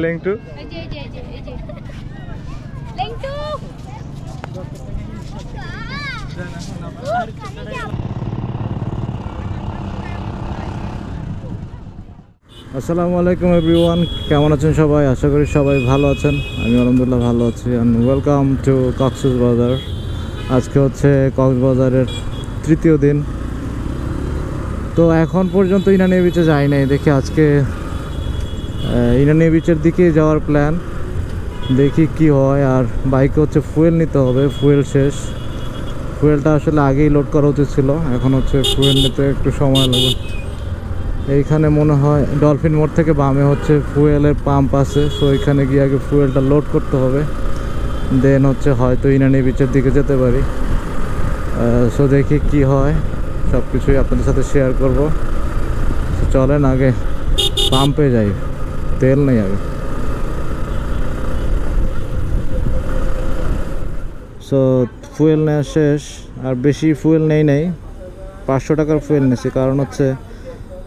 লেংটু আসসালামু আলাইকুম এভরিওয়ান, কেমন আছেন সবাই? আশা করি সবাই ভালো আছেন। আমি আলহামদুলিল্লাহ ভালো আছি। And welcome to Cox's Bazar. আজকে হচ্ছে কক্সবাজারের তৃতীয় দিন। তো এখন পর্যন্ত ইনানি বিচে যাই নাই, দেখি আজকে ইনানি বিচের দিকে যাওয়ার প্ল্যান, দেখি কি হয়। আর বাইকে হচ্ছে ফুয়েল নিতে হবে, ফুয়েল শেষ। ফুয়েলটা আসলে আগেই লোড করা উচিত ছিল, এখন হচ্ছে ফুয়েল নিতে একটু সময় লাগবে। এইখানে মনে হয় ডলফিন মোড় থেকে বামে হচ্ছে ফুয়েলের পাম্প আছে, সো এখানে গিয়ে আগে ফুয়েলটা লোড করতে হবে, দেন হচ্ছে হয়তো ইনানি বিচের দিকে যেতে পারি। সো দেখি কি হয়, সব কিছুই আপনাদের সাথে শেয়ার করব। চলেন আগে পাম্পে যাই, তেল নেই আগে। সো ফুয়েল নেওয়া শেষ, আর বেশি ফুয়েল নেই 500 টাকার ফুয়েল নিয়েছি, কারণ হচ্ছে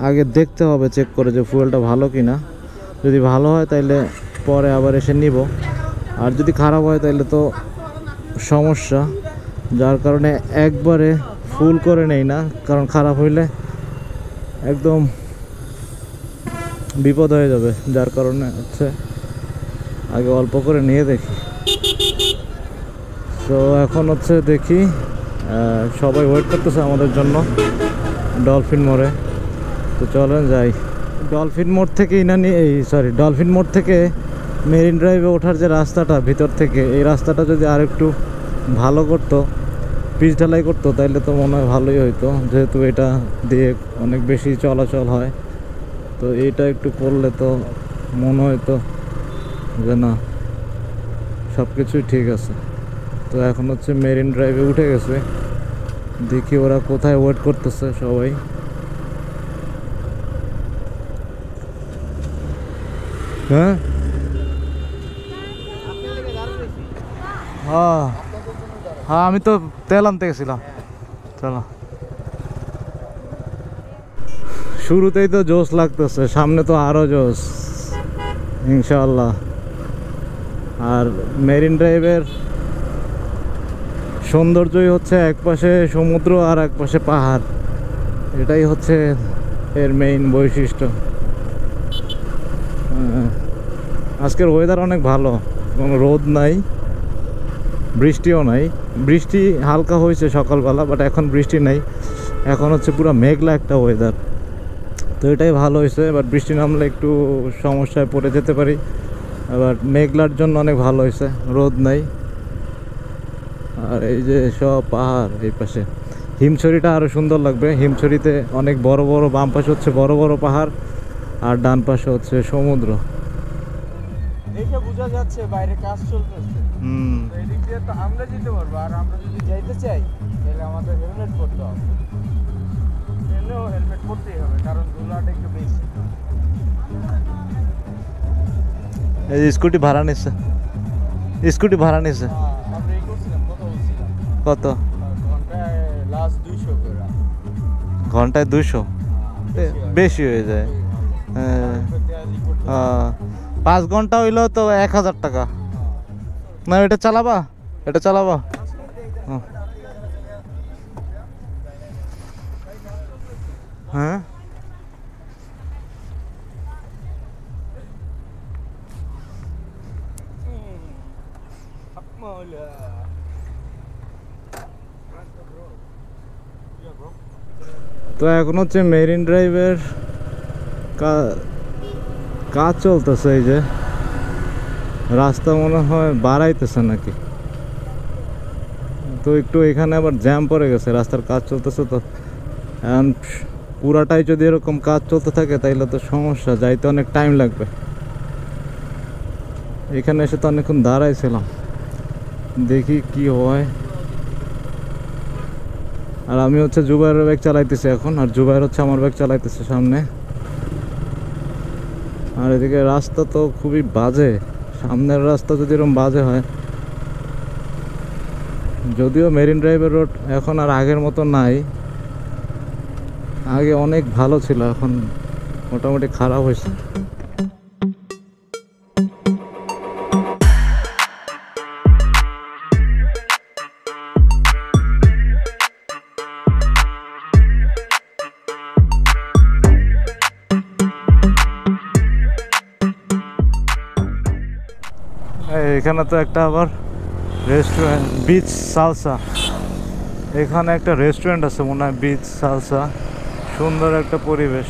আগে দেখতে হবে চেক করে যে ফুয়েলটা ভালো কিনা। যদি ভালো হয় তাইলে পরে আবার এসে নিব, আর যদি খারাপ হয় তাইলে তো সমস্যা। যার কারণে একবারে ফুল করে নেই না, কারণ খারাপ হইলে একদম বিপদ হয়ে যাবে। যার কারণে হচ্ছে আগে অল্প করে নিয়ে দেখি। তো এখন হচ্ছে দেখি সবাই ওয়েট করতেছে আমাদের জন্য ডলফিন মোড়ে। তো চলেন যাই। ডলফিন মোড় থেকে ডলফিন মোড় থেকে মেরিন ড্রাইভে ওঠার যে রাস্তাটা ভিতর থেকে, এই রাস্তাটা যদি আর একটু ভালো করতো, পিচ ঢালাই করতো, তাইলে তো মনে হয় ভালোই হইতো, যেহেতু এটা দিয়ে অনেক বেশি চলাচল হয়। তো এইটা একটু করলে তো মনে হয়তো যে না, সব কিছুই ঠিক আছে। তো এখন হচ্ছে মেরিন ড্রাইভে উঠে গেছে, দেখি ওরা কোথায় ওয়েট করতেছে সবাই। হ্যাঁ হ্যাঁ হ্যাঁ, আমি তো তেল আনতে গেছিলাম। চলো, শুরুতেই তো জোশ লাগতেছে, সামনে তো আরো জোশ ইনশাআল্লাহ। আর মেরিন ড্রাইভের সৌন্দর্যই হচ্ছে এক পাশে সমুদ্র আর এক পাশে পাহাড়, এটাই হচ্ছে এর মেইন বৈশিষ্ট্য। আজকের ওয়েদার অনেক ভালো, কোনো রোদ নাই, বৃষ্টিও নাই। বৃষ্টি হালকা হয়েছে সকালবেলা, বাট এখন বৃষ্টি নাই, এখন হচ্ছে পুরো মেঘলা একটা ওয়েদার। তো এটাই ভালো হয়েছে। এবার বৃষ্টি নামলে একটু সমস্যায় পড়ে যেতে পারি, আবার মেঘলার জন্য অনেক ভালো হয়েছে, রোদ নাই। আর এই যে সব পাহাড়, এই পাশে হিমছড়িটা আরও সুন্দর লাগবে। হিমছড়িতে অনেক বড় বড়, বাম পাশে হচ্ছে বড় বড় পাহাড়, আর ডান পাশে হচ্ছে সমুদ্র। দেখে বোঝা যাচ্ছে বাইরে কাজ চলতেছে। এদিক দিয়ে তো আমরা যেতে পারবো, আর আমরা যদি যাইতে চাই তাহলে আমাদের হেলমেট পরতে হবে। ট্রেনেও হেলমেট পরতেই হবে, কারণ ধুলাটা একটু বেশি। এই যে স্কুটি ভাড়া নিচ্ছে, স্কুটি ভাড়া নিচ্ছে আমরা এই করছিলাম, কত বলছিলাম? কত? ঘন্টায় লাস্ট 200 করে। ঘন্টায় 200? বেশি হয়ে যায়। হ্যাঁ, 5 ঘন্টা হইলেও তো 1000 টাকা। না, এটা চালাবা, এটা চালাবা। হ্যাঁ, তো এখন হচ্ছে মেরিন ড্রাইভের কাজ চলতেছে। এই যে রাস্তা মনে হয় বাড়াইতেছে নাকি, তো একটু এখানে আবার জ্যাম পড়ে গেছে, রাস্তার কাজ চলতেছে। তো এখন পুরাটাই যদি এরকম কাজ চলতে থাকে তাইলে তো সমস্যা, যাইতে অনেক টাইম লাগবে। এখানে এসে তো অনেকক্ষণ দাঁড়াইছিলাম, দেখি কি হয়। আর আমি হচ্ছে জুবাইরের ব্যাগ চালাইতেছি এখন, আর জুবাইর হচ্ছে আমার ব্যাগ চালাইতেছে সামনে। আর এদিকে রাস্তা তো খুবই বাজে, সামনের রাস্তা যদি এরকম বাজে হয়। যদিও মেরিন ড্রাইভের রোড এখন আর আগের মতো নাই, আগে অনেক ভালো ছিল, এখন মোটামুটি খারাপ হয়েছে। এখানে তো একটা আবার রেস্টুরেন্ট, বিচ সালসা। এখানে একটা রেস্টুরেন্ট আছে মনে হয়, বিচ সালসা। সুন্দর একটা পরিবেশ,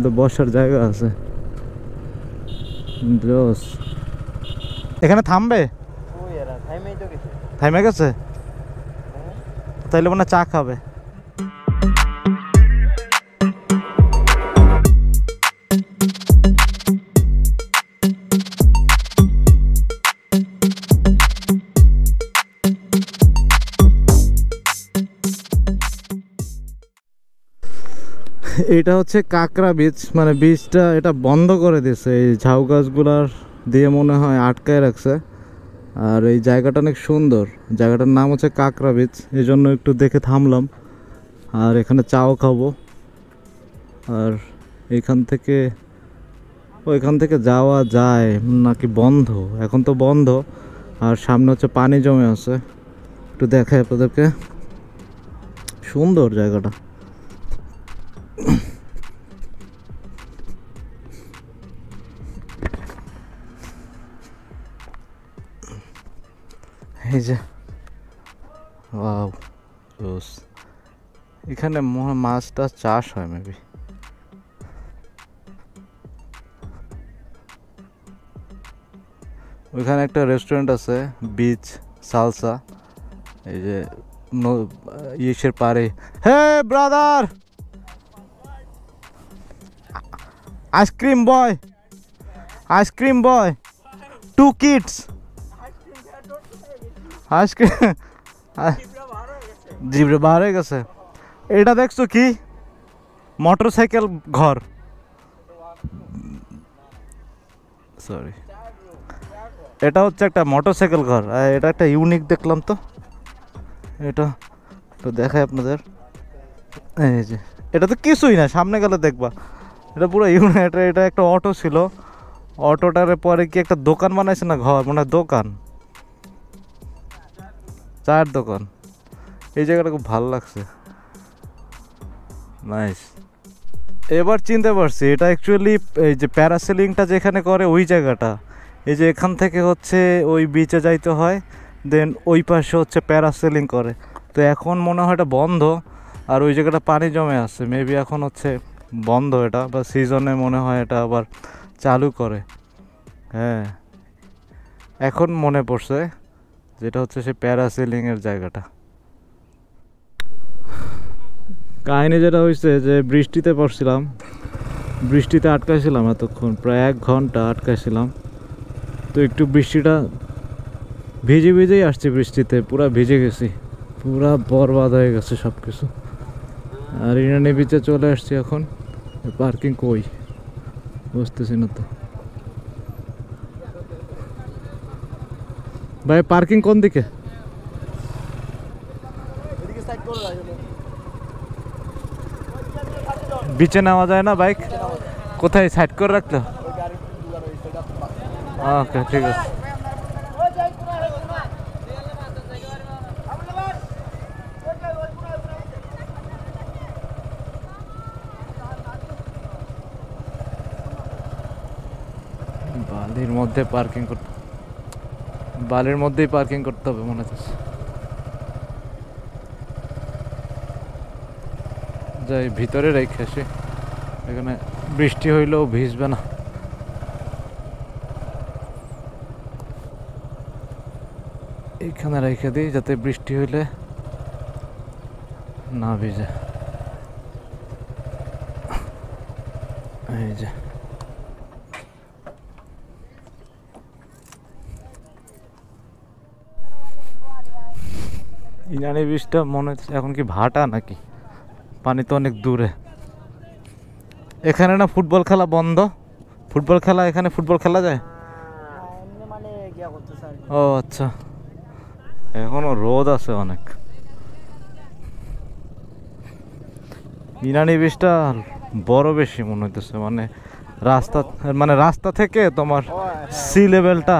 তো বসার জায়গা আছে। এখানে থামবে, থামে গেছে, তাইলে মনে হয় চা খাবে। এটা হচ্ছে কাঁকড়া বিচ, মানে বিচটা এটা বন্ধ করে দিয়েছে, এই ঝাউ গাছগুলার দিয়ে মনে হয় আটকায় রাখছে। আর এই জায়গাটা অনেক সুন্দর, জায়গাটার নাম হচ্ছে কাঁকড়া বিচ, এই জন্য একটু দেখে থামলাম। আর এখানে চাও খাবো। আর ওইখান থেকে যাওয়া যায় নাকি বন্ধ, এখন তো বন্ধ। আর সামনে হচ্ছে পানি জমে আছে, একটু দেখাই আপনাদেরকে। সুন্দর জায়গাটা। এই যে ওয়াও, এখানে মাছটা চাষ হয় মেবি। ওইখানে একটা রেস্টুরেন্ট আছে, বিচ সালসা। এই যে ইসের পারে। হে ব্রাদার, আইসক্রিম বয়, আইসক্রিম বয়, 2 kids আইসক্রিম। জিব্রে বার হয়ে গেছে। এটা দেখছো কি? মোটরসাইকেল ঘর, সরি, এটা হচ্ছে একটা মোটরসাইকেল ঘর। এটা একটা ইউনিক দেখলাম তো, এটা তো দেখাই আপনাদের। এই যে এটা তো কিছুই না, সামনে গেলে দেখবা এটা পুরো ইউনিক। এটা একটা অটো ছিল, অটোটার পরে কি একটা দোকান বানাইছে না, ঘর মানে দোকান, চায়ের দোকান। এই জায়গাটা খুব ভালো লাগছে, নাইস। এবার চিনতে পারছি, এটা অ্যাকচুয়ালি এই যে প্যারাসেলিংটা যেখানে করে ওই জায়গাটা। এই যে এখান থেকে হচ্ছে ওই বিচে যাইতে হয়, দেন ওই পাশে হচ্ছে প্যারাসেলিং করে। তো এখন মনে হয় এটা বন্ধ, আর ওই জায়গাটা পানি জমে আছে, মেবি এখন হচ্ছে বন্ধ এটা, বা সিজনে মনে হয় এটা আবার চালু করে। হ্যাঁ, এখন মনে পড়ছে যেটা হচ্ছে সে প্যারাসেলিংয়ের জায়গাটা। কাহিনি যেটা হয়েছে যে বৃষ্টিতে পড়ছিলাম, বৃষ্টিতে আটকাইছিলাম এতক্ষণ, প্রায় 1 ঘন্টা আটকাইছিলাম। তো একটু বৃষ্টিটা ভিজেই আসছি, বৃষ্টিতে পুরা ভিজে গেছি, পুরা বরবাদ হয়ে গেছে সব কিছু। আর ইনানি বিচে চলে আসছি এখন। পার্কিং কই বুঝতেছি না তো ভাই, পার্কিং কোন দিকে? বিচে নেওয়া যায় না বাইক? কোথায় সাইড করে রাখলো? ওকে, ঠিক আছে। বালির মধ্যে পার্কিং করতে, বালির মধ্যেই পার্কিং করতে হবে মনে হচ্ছে। যাই ভিতরে রেখে আসি, এখানে বৃষ্টি হইলেও ভিজবে না। এইখানে রেখে দিই যাতে বৃষ্টি হইলে না ভিজে। এই যে ইনানি বীজটা মনে হচ্ছে এখন কি ভাটা নাকি, পানি তো অনেক দূরে। এখানে না ফুটবল খেলা বন্ধ, ফুটবল খেলা, এখানে ফুটবল খেলা যায়? ও আচ্ছা, এখনো রোদ আছে অনেক। ইনানি বীজটা বড় বেশি মনে হইতেছে, মানে রাস্তা থেকে তোমার সি লেভেলটা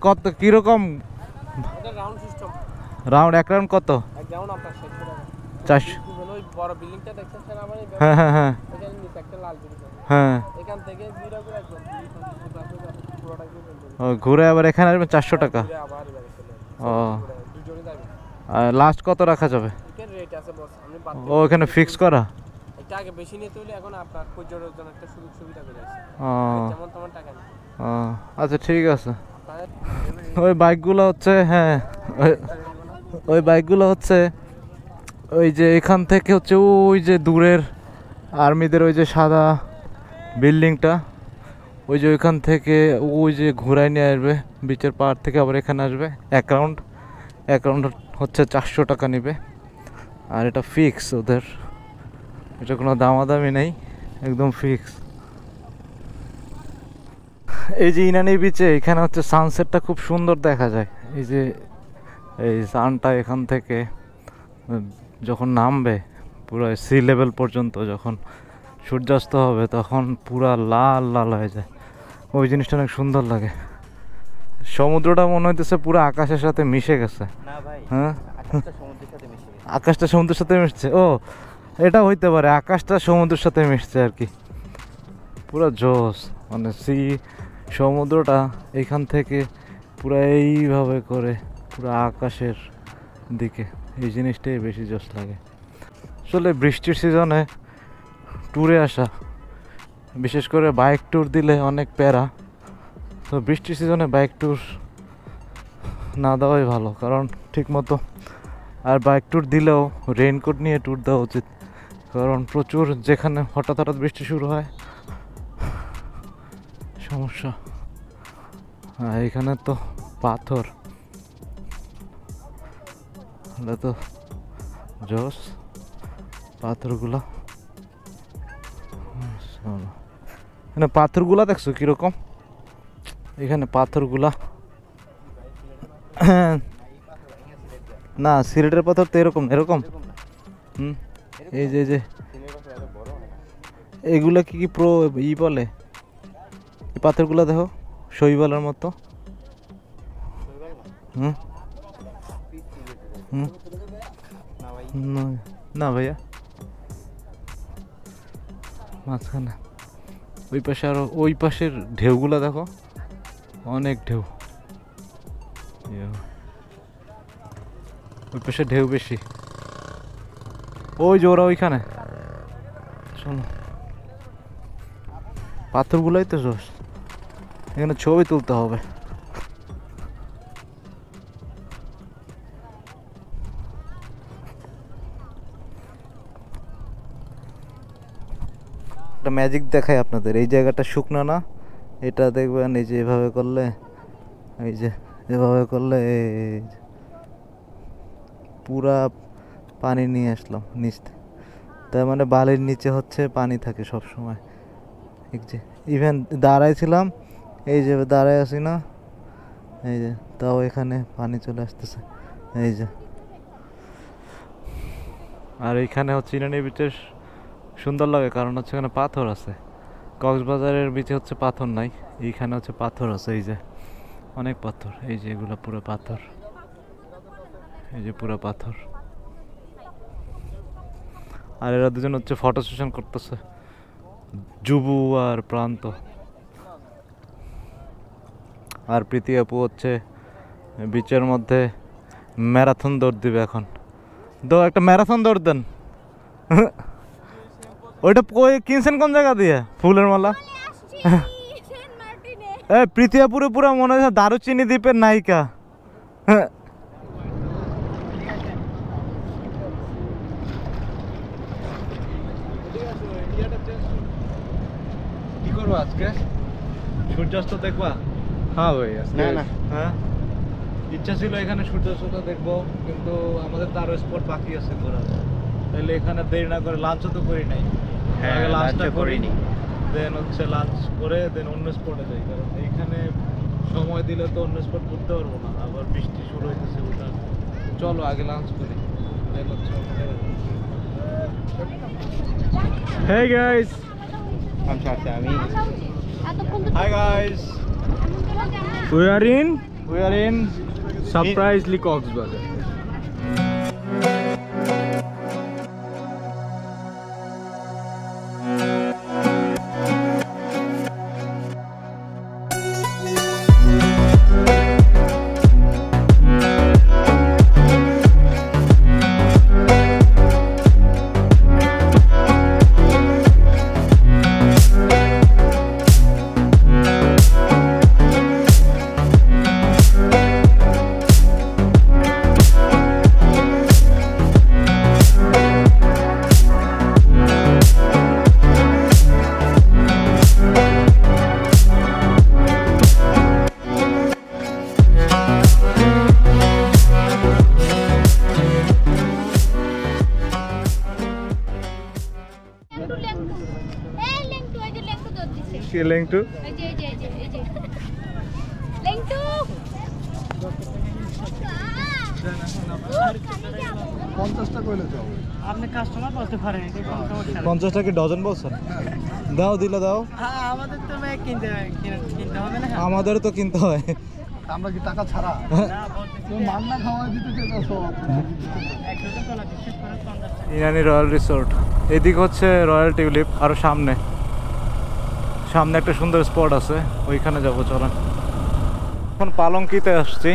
কত কিরকম এটা রাউন্ড সিস্টেম, রাউন্ড? এক রাউন্ড কত? এক রাউন্ড আপনার 600 টাকা। 400? ওই বড় বিল্ডিংটা দেখছেন স্যার আমার এই হ্যাঁ হ্যাঁ হ্যাঁ এখানে নিচে একটা লাল বিল্ডিং আছে, হ্যাঁ। এখান থেকে ঘুরে ঘুরে একদম পুরোটা ঘুরে ও, ঘুরে আবার এখানে আসবে 400 টাকা? আবার এবারে চলে ও, দুজনে যাবে। আর লাস্ট কত রাখা যাবে? এখানে রেট আছে বস, আপনি বাদ ও, এখানে ফিক্স করা? এটা আগে বেশি নিতে হলে এখন আপনার পর্যটকের জন্য একটা সুযোগ সুবিধা করে আছে, ও যেমন তোমার টাকা নেই। ও, আচ্ছা ঠিক আছে। ওই বাইকগুলো হচ্ছে, হ্যাঁ ওই বাইকগুলো হচ্ছে ওই যে এখান থেকে হচ্ছে ওই যে দূরের আর্মিদের ওই যে সাদা বিল্ডিংটা, ওই যে ওইখান থেকে ওই যে ঘুরাই নিয়ে আসবে বিচের পাড় থেকে, আবার এখানে আসবে। এক রাউন্ড হচ্ছে 400 টাকা নেবে। আর এটা ফিক্স ওদের, এটা কোনো দামাদামি নেই, একদম ফিক্স। এই যে ইনানি বিচে এখানে হচ্ছে সানসেটটা খুব সুন্দর দেখা যায়। এই যে এই সানটা এখান থেকে যখন নামবে পুরো সি লেভেল পর্যন্ত, যখন সূর্যাস্ত হবে তখন পুরা লাল লাল হয়ে যায়, ওই জিনিসটা অনেক সুন্দর লাগে। সমুদ্রটা মনে হইতেছে পুরো আকাশের সাথে মিশে গেছে। না ভাই, হ্যাঁ, আকাশটা সমুদ্রের সাথে মিশে গেছে। আকাশটা সমুদ্রের সাথে মিশছে। ও, এটা হইতে পারে, আকাশটা সমুদ্রের সাথে মিশছে আর কি। পুরো জোস, মানে সমুদ্রটা এখান থেকে পুরো এইভাবে করে পুরো আকাশের দিকে, এই জিনিসটাই বেশি জোস লাগে। আসলে বৃষ্টির সিজনে ট্যুরে আসা, বিশেষ করে বাইক ট্যুর দিলে অনেক প্যারা। তো বৃষ্টির সিজনে বাইক ট্যুর না দেওয়াই ভালো, কারণ ঠিকমতো, আর বাইক ট্যুর দিলেও রেইনকোট নিয়ে ট্যুর দেওয়া উচিত, কারণ প্রচুর যেখানে হঠাৎ হঠাৎ বৃষ্টি শুরু হয় সমস্যা। আর এখানে তো পাথর, এটা তো জোস পাথরগুলা। এখানে পাথরগুলা দেখছো কিরকম? এখানে পাথরগুলা না, সিলেটের পাথর তো এরকম এরকম। হুম, এই যে এগুলা কি প্রো বলে, এই পাথরগুলা দেখো শৈবালের মতো। হুম হুম, না ভাইয়া, মাঝখানে ওই পাশে, আরো ওই পাশের ঢেউগুলা দেখো, অনেক ঢেউ, ওই পাশে ঢেউ বেশি। ওই যে ওরা ওইখানে, শোনো পাথরগুলাই তো জোস, এখানে ছবি তুলতে হবে। একটা ম্যাজিক দেখায় আপনাদের, এই জায়গাটা শুকনো না, এটা দেখবেন এই যে এভাবে করলে, এই যে এভাবে করলে পুরা পানি নিয়ে আসলাম নিচে। তার মানে বালির নিচে হচ্ছে পানি থাকে সব সময়। এই যে ইভেন দাঁড়াইছিলাম, এই যে দাঁড়ায় আছি না, এই যে তাও এখানে পানি চলে আসতেছে, এই যে। আর এইখানে হচ্ছে ইনানি বিচের সুন্দর লাগে কারণ হচ্ছে এখানে পাথর আছে। কক্সবাজারের বিচে হচ্ছে পাথর নাই, এইখানে হচ্ছে পাথর আছে, এই যে অনেক পাথর, এই যে এগুলো পুরো পাথর, এই যে পুরো পাথর। আর এরা দুজন হচ্ছে ফটো সেশন করতেছে, যুবু আর প্রান্ত। আর প্রীতি আপু হচ্ছে বিচের মধ্যে ম্যারাথন দৌড় দিবে এখন। একটা ম্যারাথন দৌড় দেন। ওইটা কই কিনছেন কোন জায়গা দিয়ে ফুলের মালা? প্রীতি আপুরে পুরো মনে হয় দারুচিনি দ্বীপের নায়িকা। কি করবো আজকে? সূর্যাস্ত দেখবা? হ্যাঁ ভাই, না না, হ্যাঁ, ইচ্ছা ছিল এখানে সূর্যাস্তটা দেখবো, কিন্তু আমাদের তো আরো স্পট বাকি আছে ঘোরার। তাহলে এখানে দেরি না করে লাঞ্চও তো করি নাই, আগে লাঞ্চটা করিনি, দেন হচ্ছে লাঞ্চ করে দেন অন্য স্পটে যাই, কারণ এইখানে সময় দিলে তো অন্য স্পট ঘুরতে পারবো না, আবার বৃষ্টি শুরু হইতেছে ওটা। চলো আগে লাঞ্চ করি, দেন হচ্ছে Hey guys. Hi guys. We are in Surprisely Coxbazar. Lengtu. আপনি কাস্টমার বলতে পারেন 50 কি ডজন বলছেন? দাও দিলে দাও। আমাদের তো কিনতে হবে না আমাদের তো কিনতে হয়। আমরা কি টাকা ছাড়া মান্না খাওয়া দিতে চাইছো? ইনানি রয়্যাল রিসোর্ট, এদিক হচ্ছে রয়্যাল টিউলিপ, আরো সামনে একটা সুন্দর স্পট আছে, ওইখানে যাবো চলেন। এখন পালঙ্কিতে আসছি,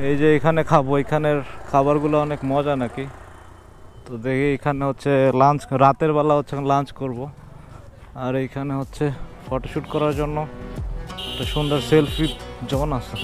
এই যে এখানে খাবো, এখানের খাবারগুলো অনেক মজা নাকি। তো দেখি এখানে হচ্ছে লাঞ্চ, রাতের বেলা হচ্ছে লাঞ্চ করব। আর এইখানে হচ্ছে ফটোশ্যুট করার জন্য একটা সুন্দর সেলফি জোন আছে।